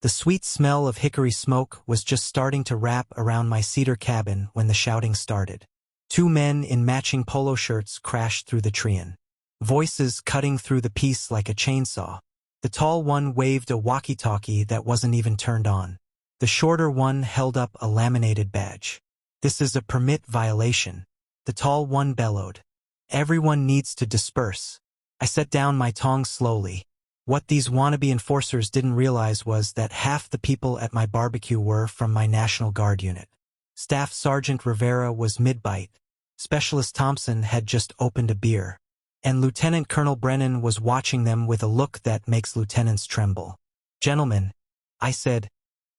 The sweet smell of hickory smoke was just starting to wrap around my cedar cabin when the shouting started. Two men in matching polo shirts crashed through the tree-in, voices cutting through the peace like a chainsaw. The tall one waved a walkie-talkie that wasn't even turned on. The shorter one held up a laminated badge. "This is a permit violation," the tall one bellowed. "Everyone needs to disperse." I set down my tongs slowly. What these wannabe enforcers didn't realize was that half the people at my barbecue were from my National Guard unit. Staff Sergeant Rivera was mid-bite. Specialist Thompson had just opened a beer. And Lieutenant Colonel Brennan was watching them with a look that makes lieutenants tremble. "Gentlemen," I said,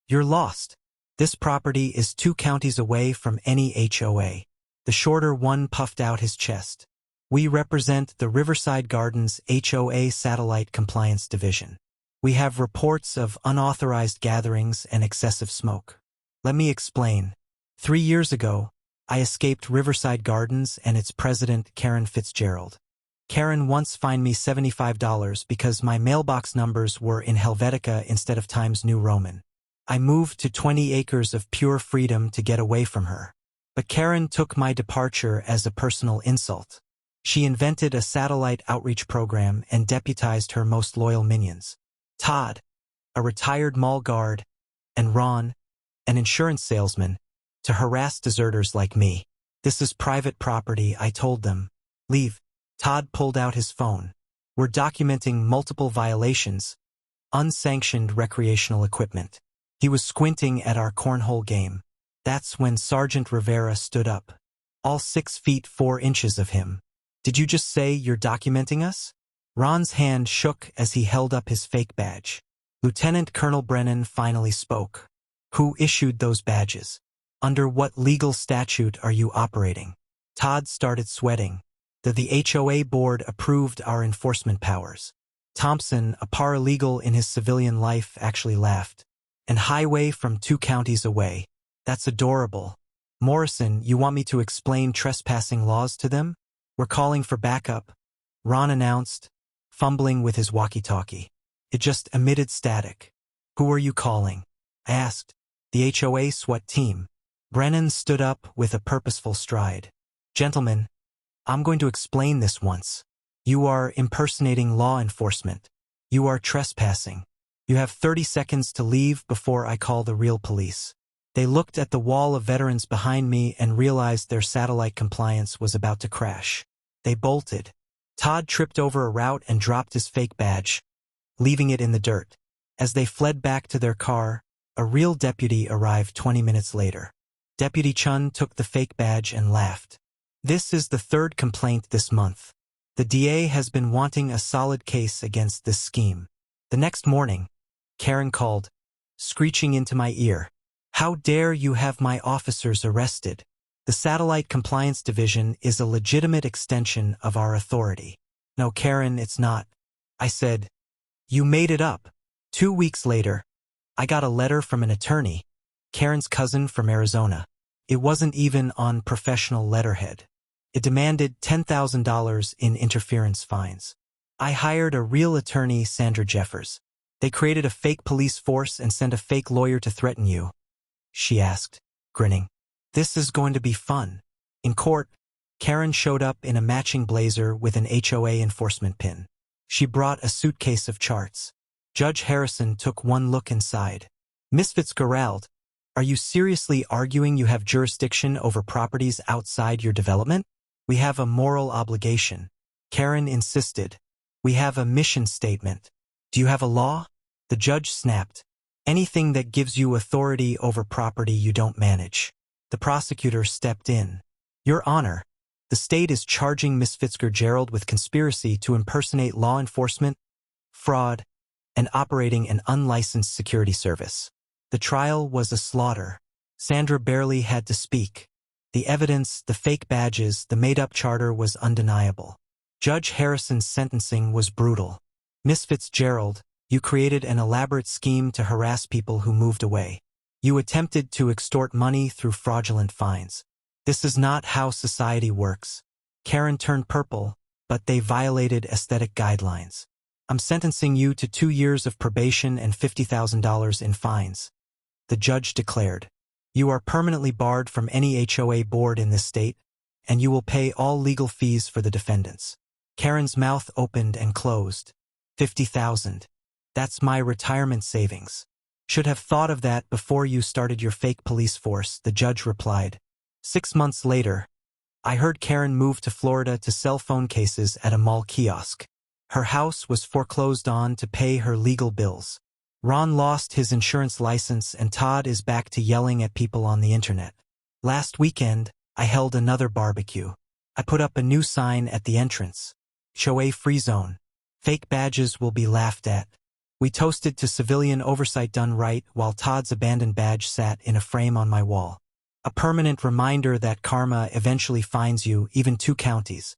"you're lost. This property is 2 counties away from any HOA. The shorter one puffed out his chest. "We represent the Riverside Gardens HOA Satellite Compliance Division. We have reports of unauthorized gatherings and excessive smoke. Let me explain. 3 years ago, I escaped Riverside Gardens and its president, Karen Fitzgerald. Karen once fined me $75 because my mailbox numbers were in Helvetica instead of Times New Roman. I moved to 20 acres of pure freedom to get away from her. But Karen took my departure as a personal insult. She invented a satellite outreach program and deputized her most loyal minions, Todd, a retired mall guard, and Ron, an insurance salesman, to harass deserters like me. "This is private property," I told them. "Leave." Todd pulled out his phone. "We're documenting multiple violations. Unsanctioned recreational equipment." He was squinting at our cornhole game. That's when Sergeant Rivera stood up. All 6 feet 4 inches of him. "Did you just say you're documenting us?" Ron's hand shook as he held up his fake badge. Lieutenant Colonel Brennan finally spoke. "Who issued those badges? Under what legal statute are you operating?" Todd started sweating. The HOA board approved our enforcement powers. Thompson, a paralegal in his civilian life, actually laughed. "And highway from 2 counties away. That's adorable. Morrison, you want me to explain trespassing laws to them?" "We're calling for backup," Ron announced, fumbling with his walkie-talkie. It just emitted static. "Who are you calling?" I asked. "The HOA SWAT team." Brennan stood up with a purposeful stride. "Gentlemen, I'm going to explain this once. You are impersonating law enforcement. You are trespassing. You have 30 seconds to leave before I call the real police." They looked at the wall of veterans behind me and realized their satellite compliance was about to crash. They bolted. Todd tripped over a route and dropped his fake badge, leaving it in the dirt. As they fled back to their car, a real deputy arrived 20 minutes later. Deputy Chun took the fake badge and laughed. "This is the 3rd complaint this month. The DA has been wanting a solid case against this scheme." The next morning, Karen called, screeching into my ear. "How dare you have my officers arrested? The Satellite Compliance Division is a legitimate extension of our authority." "No, Karen, it's not," I said. "You made it up." 2 weeks later, I got a letter from an attorney, Karen's cousin from Arizona. It wasn't even on professional letterhead. It demanded $10,000 in interference fines. I hired a real attorney, Sandra Jeffers. "They created a fake police force and sent a fake lawyer to threaten you?" she asked, grinning. "This is going to be fun." In court, Karen showed up in a matching blazer with an HOA enforcement pin. She brought a suitcase of charts. Judge Harrison took one look inside. "Miss Fitzgerald, are you seriously arguing you have jurisdiction over properties outside your development?" "We have a moral obligation," Karen insisted. "We have a mission statement." "Do you have a law?" The judge snapped. "Anything that gives you authority over property you don't manage." The prosecutor stepped in. "Your Honor, the state is charging Miss Fitzgerald with conspiracy to impersonate law enforcement, fraud, and operating an unlicensed security service." The trial was a slaughter. Sandra barely had to speak. The evidence, the fake badges, the made-up charter was undeniable. Judge Harrison's sentencing was brutal. "Miss Fitzgerald, you created an elaborate scheme to harass people who moved away. You attempted to extort money through fraudulent fines. This is not how society works." Karen turned purple, but they violated aesthetic guidelines. I'm sentencing you to 2 years of probation and $50,000 in fines. The judge declared. You are permanently barred from any HOA board in this state, and you will pay all legal fees for the defendants. Karen's mouth opened and closed. 50,000. That's my retirement savings. Should have thought of that before you started your fake police force, the judge replied. 6 months later, I heard Karen moved to Florida to sell phone cases at a mall kiosk. Her house was foreclosed on to pay her legal bills. Ron lost his insurance license and Todd is back to yelling at people on the internet. Last weekend, I held another barbecue. I put up a new sign at the entrance. HOA free zone. Fake badges will be laughed at. We toasted to civilian oversight done right while Todd's abandoned badge sat in a frame on my wall. A permanent reminder that karma eventually finds you, even 2 counties.